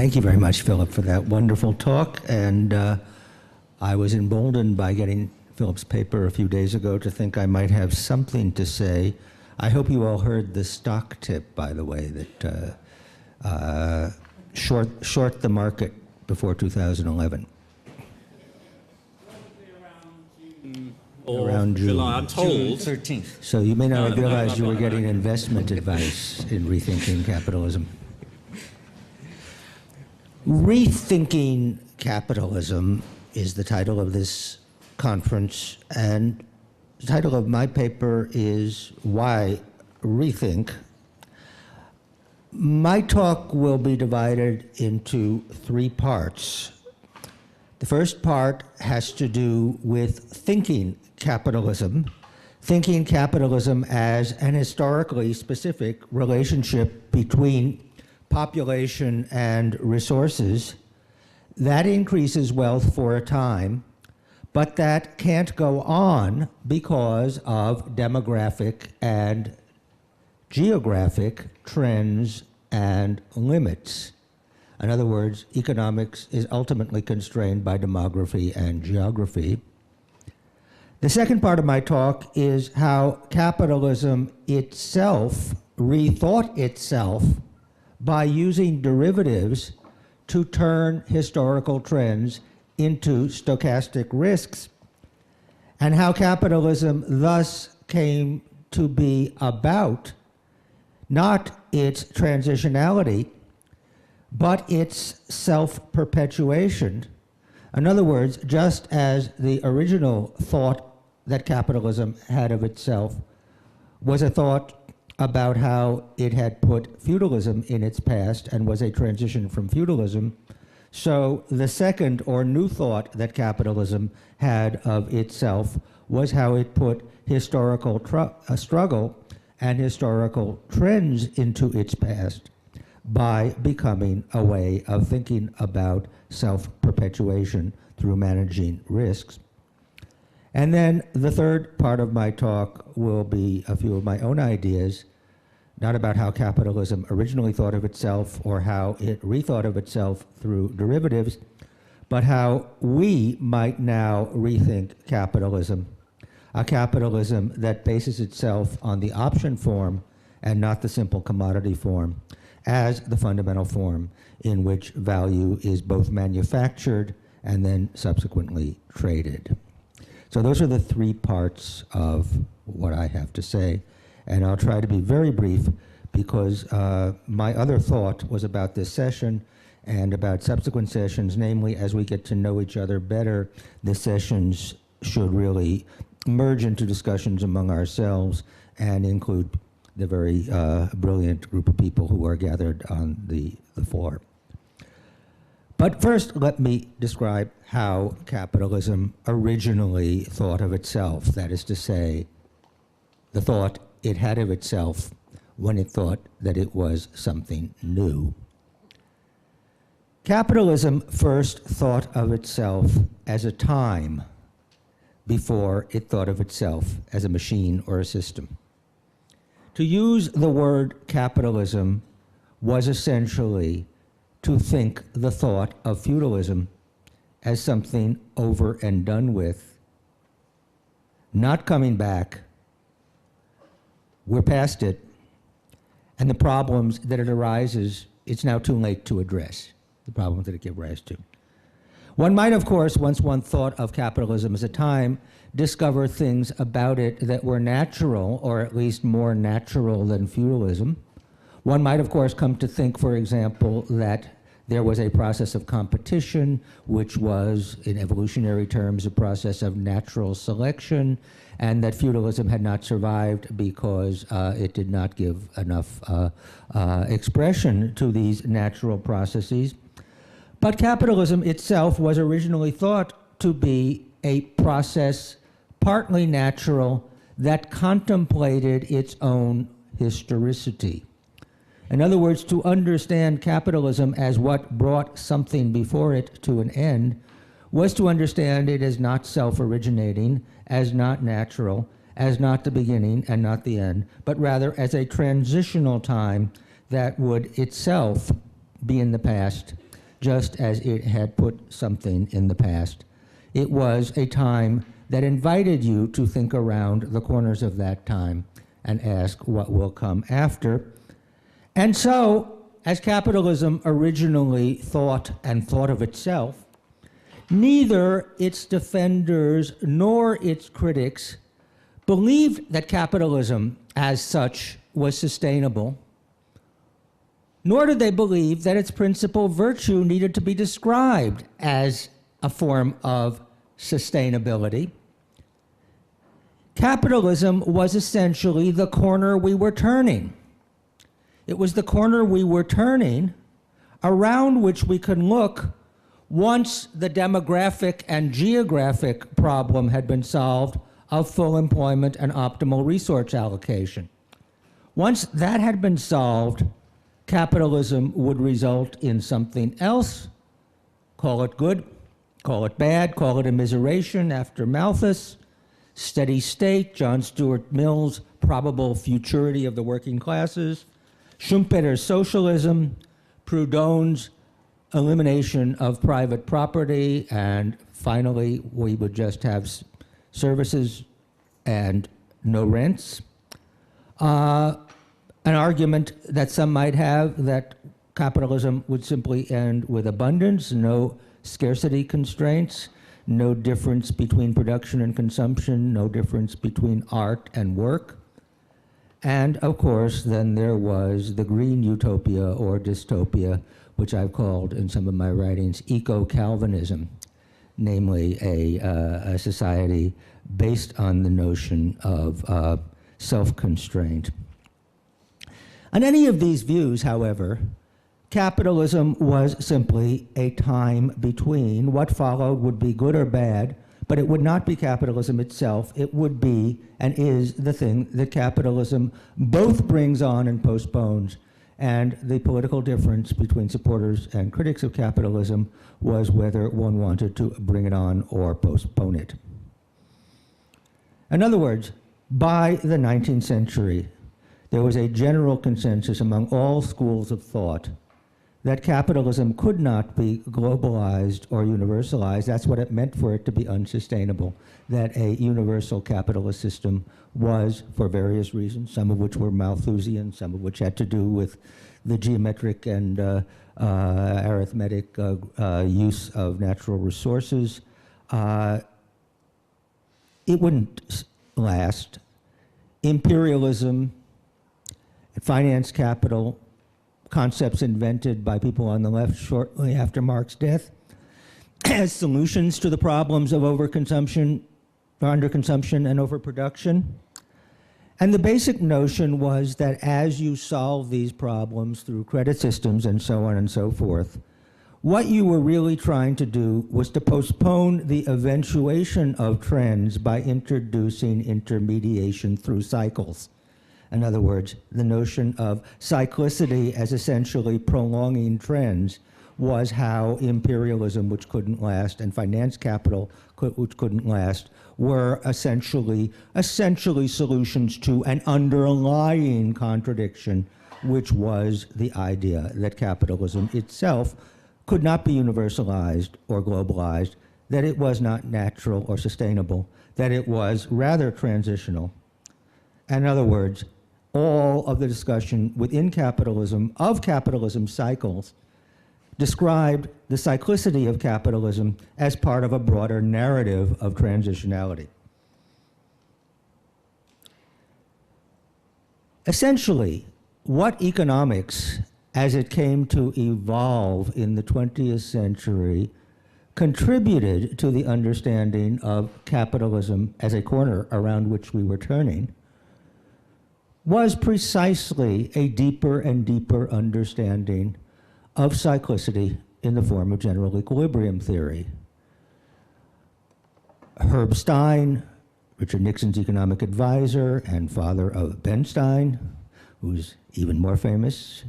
Thank you very much, Philip, for that wonderful talk. And I was emboldened by getting Philip's paper a few days ago to think I might have something to say. I hope you all heard the stock tip, by the way, that short the market before 2011. Around June. July, I'm told. June 13th. So you may not have realized you were getting investment advice in Rethinking Capitalism. Rethinking Capitalism is the title of this conference, and the title of my paper is Why Rethink. My talk will be divided into three parts. The first part has to do with thinking capitalism as an historically specific relationship between population and resources that increases wealth for a time, but that can't go on because of demographic and geographic trends and limits. In other words, economics is ultimately constrained by demography and geography. The second part of my talk is how capitalism itself rethought itself by using derivatives to turn historical trends into stochastic risks, and how capitalism thus came to be about not its transitionality, but its self-perpetuation. In other words, just as the original thought that capitalism had of itself was a thought about how it had put feudalism in its past and was a transition from feudalism, so the second or new thought that capitalism had of itself was how it put historical struggle and historical trends into its past by becoming a way of thinking about self-perpetuation through managing risks. And then the third part of my talk will be a few of my own ideas, not about how capitalism originally thought of itself or how it rethought of itself through derivatives, but how we might now rethink capitalism, a capitalism that bases itself on the option form and not the simple commodity form, as the fundamental form in which value is both manufactured and then subsequently traded. So those are the three parts of what I have to say, and I'll try to be very brief because my other thought was about this session and about subsequent sessions, namely as we get to know each other better, the sessions should really merge into discussions among ourselves and include the very brilliant group of people who are gathered on the floor. But first, let me describe how capitalism originally thought of itself, that is to say, the thought it had of itself when it thought that it was something new. Capitalism first thought of itself as a time before it thought of itself as a machine or a system. To use the word capitalism was essentially to think the thought of feudalism as something over and done with, not coming back. We're past it, and the problems that it arises, it's now too late to address, the problems that it gives rise to. One might, of course, once one thought of capitalism as a time, discover things about it that were natural, or at least more natural than feudalism. One might, of course, come to think, for example, that there was a process of competition, which was, in evolutionary terms, a process of natural selection, and that feudalism had not survived because it did not give enough expression to these natural processes. But capitalism itself was originally thought to be a process partly natural that contemplated its own historicity. In other words, to understand capitalism as what brought something before it to an end was to understand it as not self-originating, as not natural, as not the beginning and not the end, but rather as a transitional time that would itself be in the past just as it had put something in the past. It was a time that invited you to think around the corners of that time and ask what will come after. And so, as capitalism originally thought and thought of itself, neither its defenders nor its critics believed that capitalism as such was sustainable, nor did they believe that its principal virtue needed to be described as a form of sustainability. Capitalism was essentially the corner we were turning. It was the corner we were turning around which we could look once the demographic and geographic problem had been solved of full employment and optimal resource allocation. Once that had been solved, capitalism would result in something else. Call it good, call it bad, call it immiseration after Malthus, steady state, John Stuart Mill's probable futurity of the working classes, Schumpeter's socialism, Proudhon's elimination of private property, and finally we would just have services and no rents. An argument that some might have that capitalism would simply end with abundance, no scarcity constraints, no difference between production and consumption, no difference between art and work. And of course, then there was the green utopia or dystopia, which I've called in some of my writings eco-Calvinism, namely a society based on the notion of self-constraint. On any of these views, however, capitalism was simply a time between. What followed would be good or bad, but it would not be capitalism itself. It would be and is the thing that capitalism both brings on and postpones. And the political difference between supporters and critics of capitalism was whether one wanted to bring it on or postpone it. In other words, by the 19th century, there was a general consensus among all schools of thought that capitalism could not be globalized or universalized. That's what it meant for it to be unsustainable, that a universal capitalist system was, for various reasons, some of which were Malthusian, some of which had to do with the geometric and arithmetic use of natural resources. It wouldn't last. Imperialism, finance capital, concepts invented by people on the left shortly after Marx's death as solutions to the problems of overconsumption, underconsumption, and overproduction. And the basic notion was that as you solve these problems through credit systems and so on and so forth, what you were really trying to do was to postpone the eventuation of trends by introducing intermediation through cycles. In other words, the notion of cyclicity as essentially prolonging trends was how imperialism, which couldn't last, and finance capital, which couldn't last, were essentially solutions to an underlying contradiction, which was the idea that capitalism itself could not be universalized or globalized, that it was not natural or sustainable, that it was rather transitional. In other words, all of the discussion within capitalism, of capitalism cycles, described the cyclicity of capitalism as part of a broader narrative of transitionality. Essentially, what economics, as it came to evolve in the 20th century, contributed to the understanding of capitalism as a corner around which we were turning was precisely a deeper and deeper understanding of cyclicity in the form of general equilibrium theory. Herb Stein, Richard Nixon's economic advisor and father of Ben Stein, who's even more famous,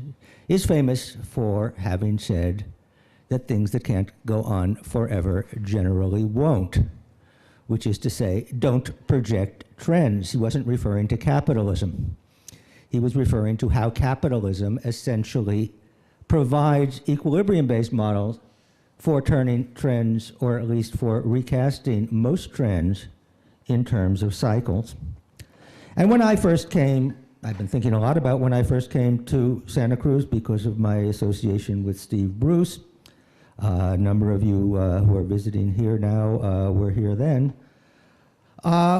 is famous for having said that things that can't go on forever generally won't, which is to say, don't project trends. He wasn't referring to capitalism. He was referring to how capitalism essentially provides equilibrium-based models for turning trends, or at least for recasting most trends in terms of cycles. And when I first came, I've been thinking a lot about when I first came to Santa Cruz because of my association with Steve Bruce. A number of you who are visiting here now were here then.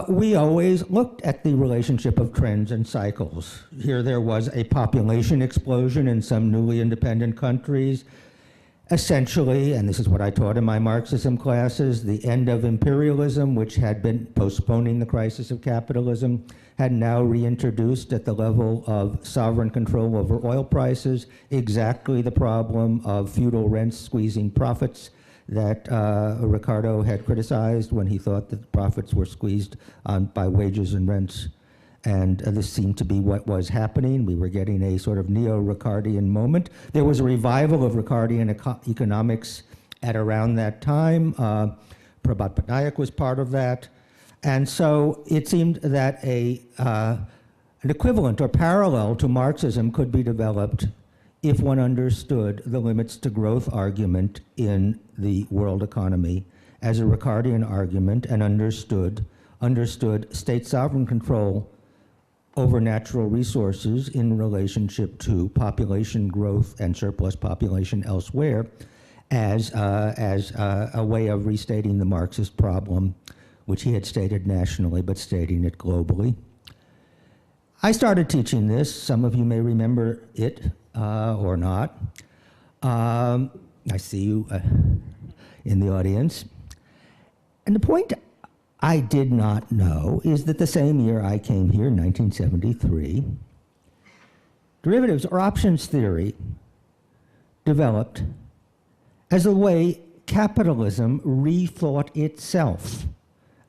We always looked at the relationship of trends and cycles. Here there was a population explosion in some newly independent countries. Essentially, and this is what I taught in my Marxism classes, the end of imperialism, which had been postponing the crisis of capitalism, had now reintroduced at the level of sovereign control over oil prices exactly the problem of feudal rents squeezing profits that Ricardo had criticized when he thought that profits were squeezed by wages and rents. And this seemed to be what was happening. We were getting a sort of neo-Ricardian moment. There was a revival of Ricardian economics at around that time. Prabhat Patnaik was part of that. And so it seemed that an equivalent or parallel to Marxism could be developed if one understood the limits to growth argument in the world economy as a Ricardian argument and understood state sovereign control over natural resources in relationship to population growth and surplus population elsewhere as a way of restating the Marxist problem, which he had stated nationally, but stating it globally. I started teaching this. Some of you may remember it or not. I see you in the audience. And the point I did not know is that the same year I came here, in 1973, derivatives or options theory developed as a way capitalism rethought itself.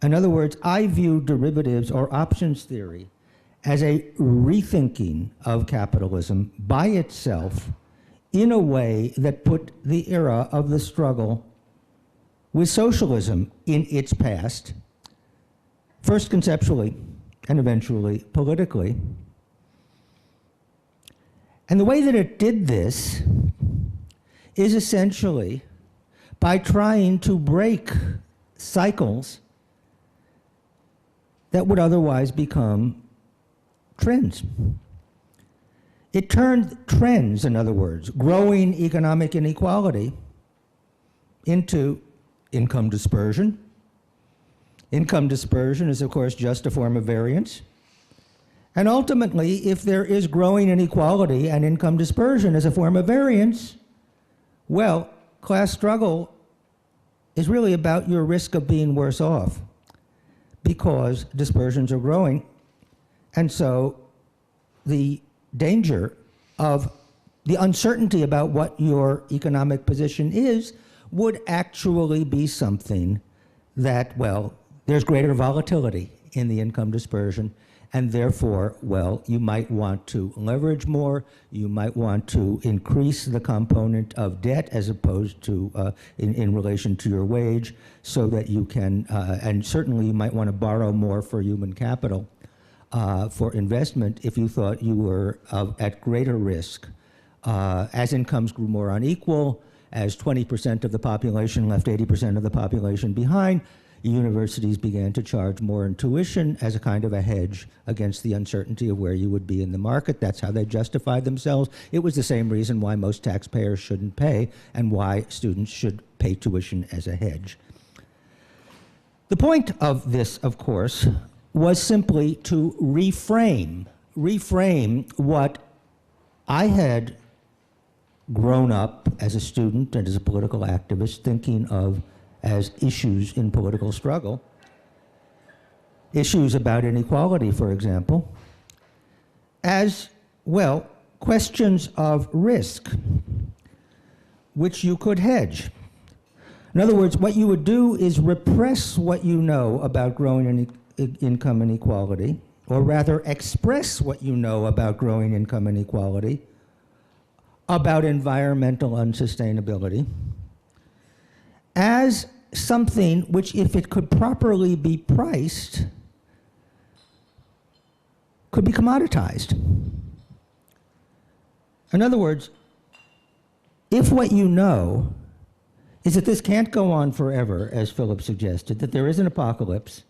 In other words, I view derivatives or options theory as a rethinking of capitalism by itself in a way that put the era of the struggle with socialism in its past, first conceptually and eventually politically. And the way that it did this is essentially by trying to break cycles that would otherwise become trends. It turned trends, in other words, growing economic inequality, into income dispersion. Income dispersion is, of course, just a form of variance. And ultimately, if there is growing inequality and income dispersion as a form of variance, well, class struggle is really about your risk of being worse off because dispersions are growing. And so the danger of the uncertainty about what your economic position is would actually be something that, well, there's greater volatility in the income dispersion, and therefore, well, you might want to leverage more, you might want to increase the component of debt as opposed to in relation to your wage, so that you can, and certainly you might want to borrow more for human capital for investment if you thought you were at greater risk. As incomes grew more unequal, as 20% of the population left 80% of the population behind, universities began to charge more in tuition as a kind of a hedge against the uncertainty of where you would be in the market. That's how they justified themselves. It was the same reason why most taxpayers shouldn't pay and why students should pay tuition as a hedge. The point of this, of course, was simply to reframe what I had grown up as a student and as a political activist thinking of as issues in political struggle. Issues about inequality, for example, as, well, questions of risk, which you could hedge. In other words, what you would do is repress what you know about growing income inequality, or rather express what you know about growing income inequality, about environmental unsustainability, as something which, if it could properly be priced, could be commoditized. In other words, If what you know is that this can't go on forever, as Philip suggested, that there is an apocalypse,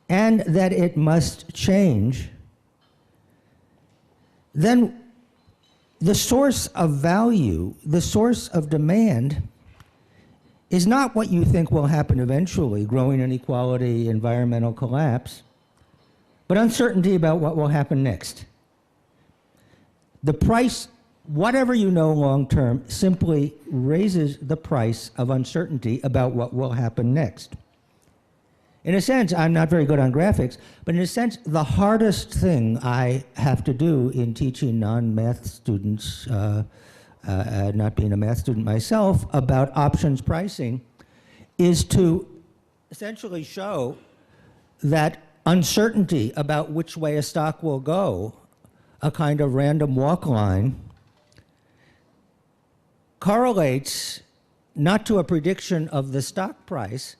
and that it must change, then the source of value, the source of demand, is not what you think will happen eventually, growing inequality, environmental collapse, but uncertainty about what will happen next. The price, whatever you know long term, simply raises the price of uncertainty about what will happen next. In a sense, I'm not very good on graphics, but in a sense, the hardest thing I have to do in teaching non-math students, not being a math student myself, about options pricing, is to essentially show that uncertainty about which way a stock will go, a kind of random walk line, correlates not to a prediction of the stock price,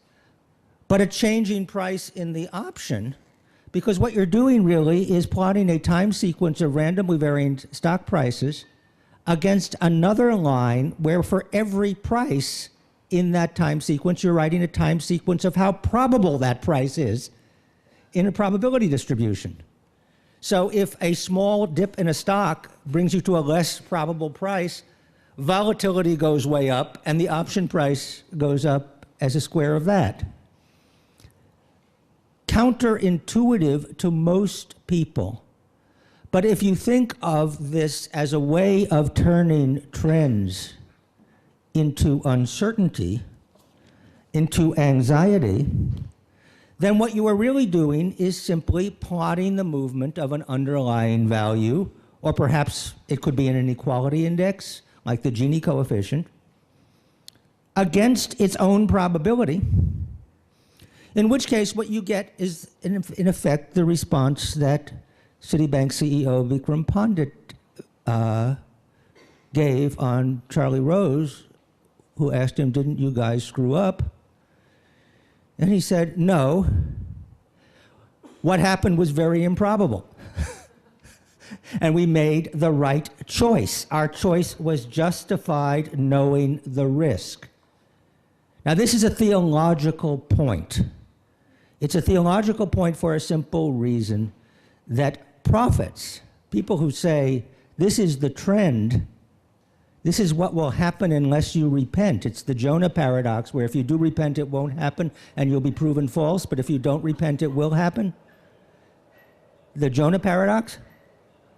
but a changing price in the option, because what you're doing really is plotting a time sequence of randomly varying stock prices against another line where for every price in that time sequence, you're writing a time sequence of how probable that price is in a probability distribution. So if a small dip in a stock brings you to a less probable price, volatility goes way up and the option price goes up as a square of that. Counterintuitive to most people. But if you think of this as a way of turning trends into uncertainty, into anxiety, then what you are really doing is simply plotting the movement of an underlying value, or perhaps it could be an inequality index, like the Gini coefficient, against its own probability, in which case what you get is, in effect, the response that Citibank CEO Vikram Pandit gave on Charlie Rose, who asked him, "Didn't you guys screw up?" And he said, "No. What happened was very improbable." And we made the right choice. Our choice was justified knowing the risk. Now, this is a theological point. It's a theological point for a simple reason, that prophets, people who say, this is the trend, this is what will happen unless you repent. It's the Jonah paradox, where if you do repent, it won't happen, and you'll be proven false, but if you don't repent, it will happen. The Jonah paradox?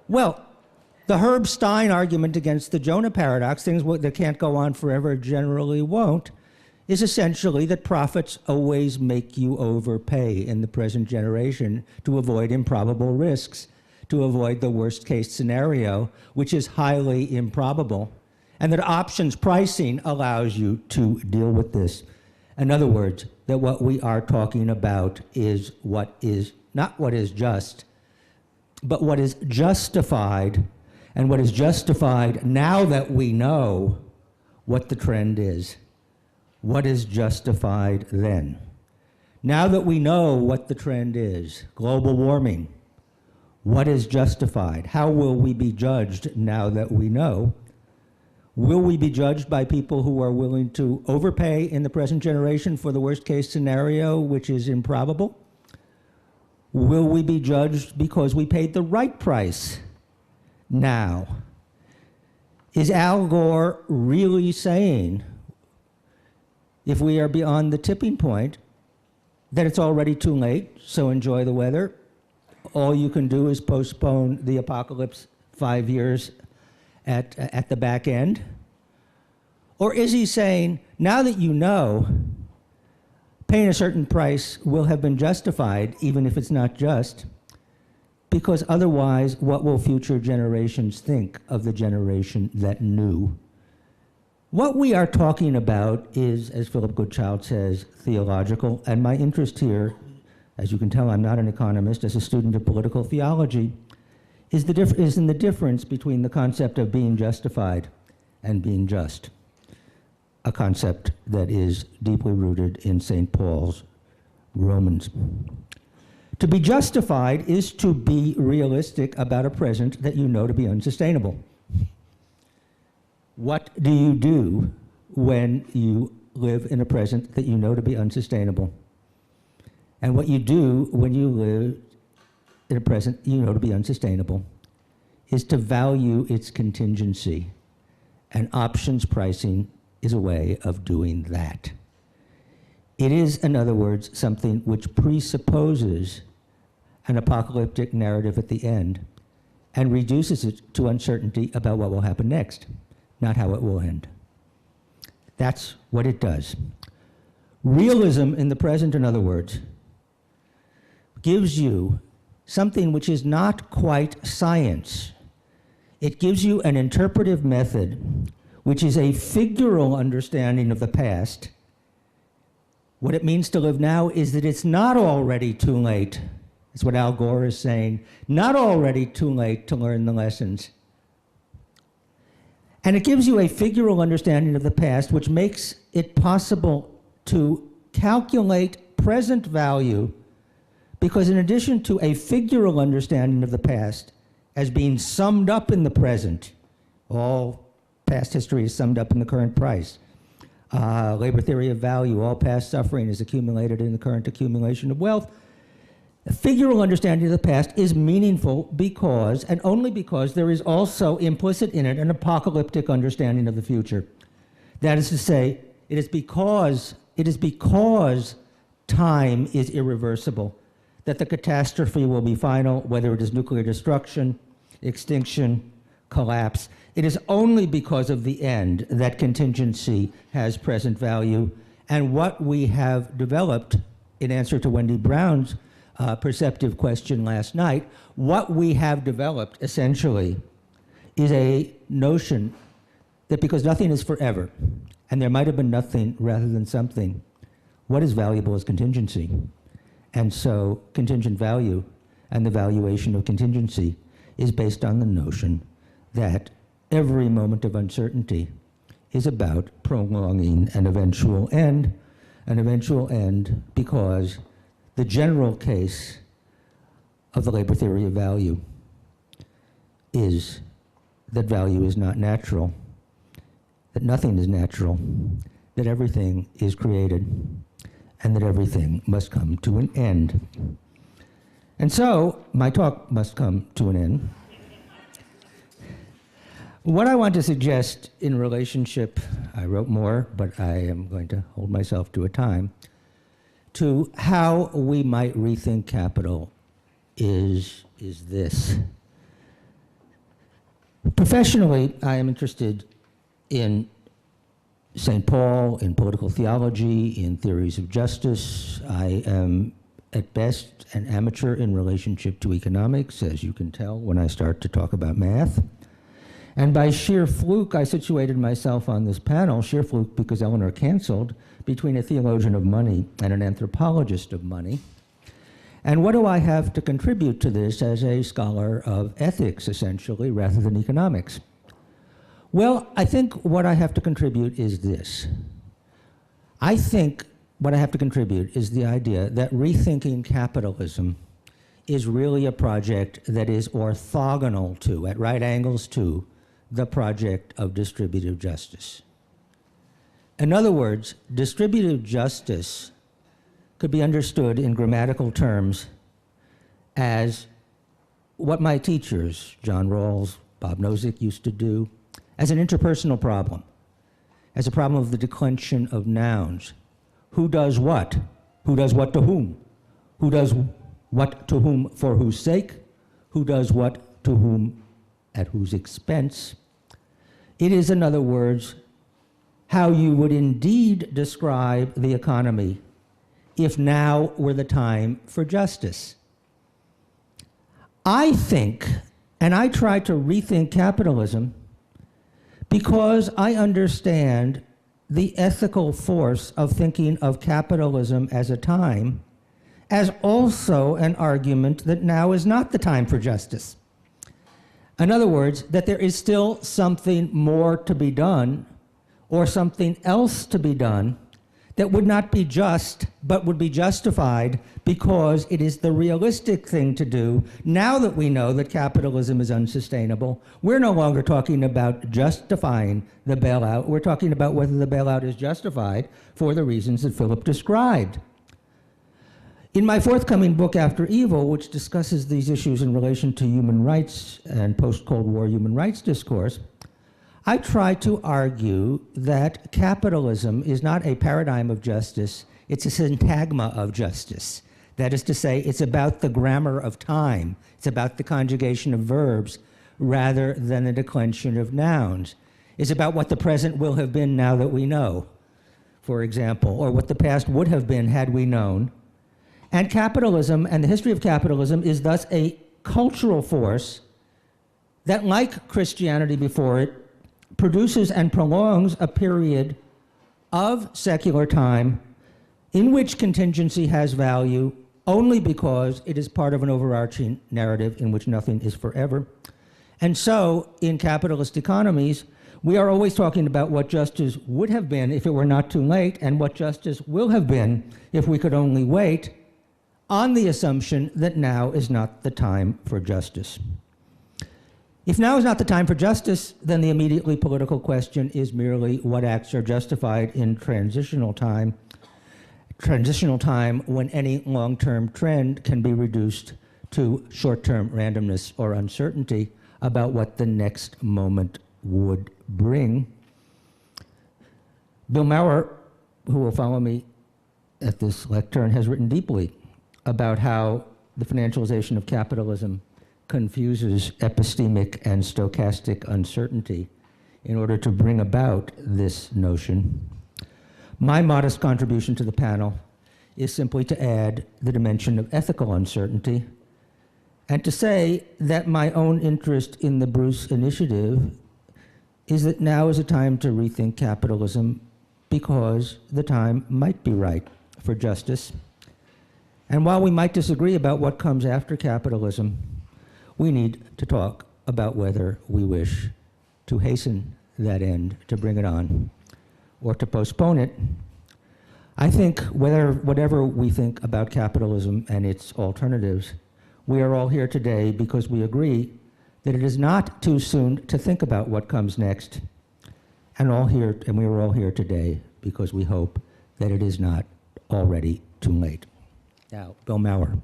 Well, the Herb Stein argument against the Jonah paradox, things that can't go on forever generally won't, is essentially that prophets always make you overpay in the present generation to avoid improbable risks, to avoid the worst case scenario, which is highly improbable, and that options pricing allows you to deal with this. In other words, that what we are talking about is what is not what is just, but what is justified, and what is justified now that we know what the trend is. What is justified then? Now that we know what the trend is, global warming, what is justified? How will we be judged now that we know? Will we be judged by people who are willing to overpay in the present generation for the worst case scenario, which is improbable? Will we be judged because we paid the right price now? Is Al Gore really saying, if we are beyond the tipping point, that it's already too late, so enjoy the weather? All you can do is postpone the apocalypse 5 years at the back end? Or is he saying, now that you know, paying a certain price will have been justified, even if it's not just, because otherwise, what will future generations think of the generation that knew? What we are talking about is, as Philip Goodchild says, theological, and my interest here, as you can tell, I'm not an economist, as a student of political theology, is in the difference between the concept of being justified and being just, a concept that is deeply rooted in St. Paul's Romans. To be justified is to be realistic about a present that you know to be unsustainable. What do you do when you live in a present that you know to be unsustainable? And what you do when you live in a present you know to be unsustainable is to value its contingency. And options pricing is a way of doing that. It is, in other words, something which presupposes an apocalyptic narrative at the end and reduces it to uncertainty about what will happen next, not how it will end. That's what it does. Realism in the present, in other words, gives you something which is not quite science. It gives you an interpretive method which is a figural understanding of the past. What it means to live now is that it's not already too late. That's what Al Gore is saying. Not already too late to learn the lessons. And it gives you a figural understanding of the past, which makes it possible to calculate present value, because in addition to a figural understanding of the past as being summed up in the present, all past history is summed up in the current price. Labor theory of value, all past suffering is accumulated in the current accumulation of wealth. A figural understanding of the past is meaningful because, and only because, there is also implicit in it an apocalyptic understanding of the future. That is to say, it is because time is irreversible that the catastrophe will be final, whether it is nuclear destruction, extinction, collapse. It is only because of the end that contingency has present value. And what we have developed, in answer to Wendy Brown's perceptive question last night, what we have developed essentially is a notion that because nothing is forever, and there might have been nothing rather than something, what is valuable is contingency. And so contingent value and the valuation of contingency is based on the notion that every moment of uncertainty is about prolonging an eventual end because the general case of the labor theory of value is that value is not natural, that nothing is natural, that everything is created, and that everything must come to an end. And so, my talk must come to an end. What I want to suggest in relationship, I wrote more, but I am going to hold myself to a time, to how we might rethink capital is this. Professionally, I am interested in St. Paul, in political theology, in theories of justice. I am, at best, an amateur in relationship to economics, as you can tell when I start to talk about math. And by sheer fluke, I situated myself on this panel, sheer fluke because Eleanor canceled, between a theologian of money and an anthropologist of money. And what do I have to contribute to this as a scholar of ethics, essentially, rather than economics? Well, I think what I have to contribute is this. I think what I have to contribute is the idea that rethinking capitalism is really a project that is orthogonal to, at right angles to, the project of distributive justice. In other words, distributive justice could be understood in grammatical terms as what my teachers, John Rawls, Bob Nozick, used to do, as an interpersonal problem, as a problem of the declension of nouns. Who does what? Who does what to whom? Who does what to whom for whose sake? Who does what to whom at whose expense? It is, in other words, how you would indeed describe the economy if now were the time for justice. I think, and I try to rethink capitalism because I understand the ethical force of thinking of capitalism as a time as also an argument that now is not the time for justice. In other words, that there is still something more to be done or something else to be done that would not be just, but would be justified because it is the realistic thing to do now that we know that capitalism is unsustainable. We're no longer talking about justifying the bailout. We're talking about whether the bailout is justified for the reasons that Philip described. In my forthcoming book, After Evil, which discusses these issues in relation to human rights and post-Cold War human rights discourse, I try to argue that capitalism is not a paradigm of justice, it's a syntagma of justice. That is to say, it's about the grammar of time. It's about the conjugation of verbs rather than the declension of nouns. It's about what the present will have been now that we know, for example, or what the past would have been had we known. And capitalism and the history of capitalism is thus a cultural force that, like Christianity before it, produces and prolongs a period of secular time in which contingency has value only because it is part of an overarching narrative in which nothing is forever. And so, in capitalist economies, we are always talking about what justice would have been if it were not too late, and what justice will have been if we could only wait, on the assumption that now is not the time for justice. If now is not the time for justice, then the immediately political question is merely what acts are justified in transitional time when any long-term trend can be reduced to short-term randomness or uncertainty about what the next moment would bring. Bill Maurer, who will follow me at this lectern, has written deeply about how the financialization of capitalism confuses epistemic and stochastic uncertainty in order to bring about this notion. My modest contribution to the panel is simply to add the dimension of ethical uncertainty and to say that my own interest in the Bruce Initiative is that now is a time to rethink capitalism because the time might be right for justice. And while we might disagree about what comes after capitalism, we need to talk about whether we wish to hasten that end, to bring it on, or to postpone it. I think whatever we think about capitalism and its alternatives, we are all here today because we agree that it is not too soon to think about what comes next. And we are all here today because we hope that it is not already too late. Now, Bill Maurer.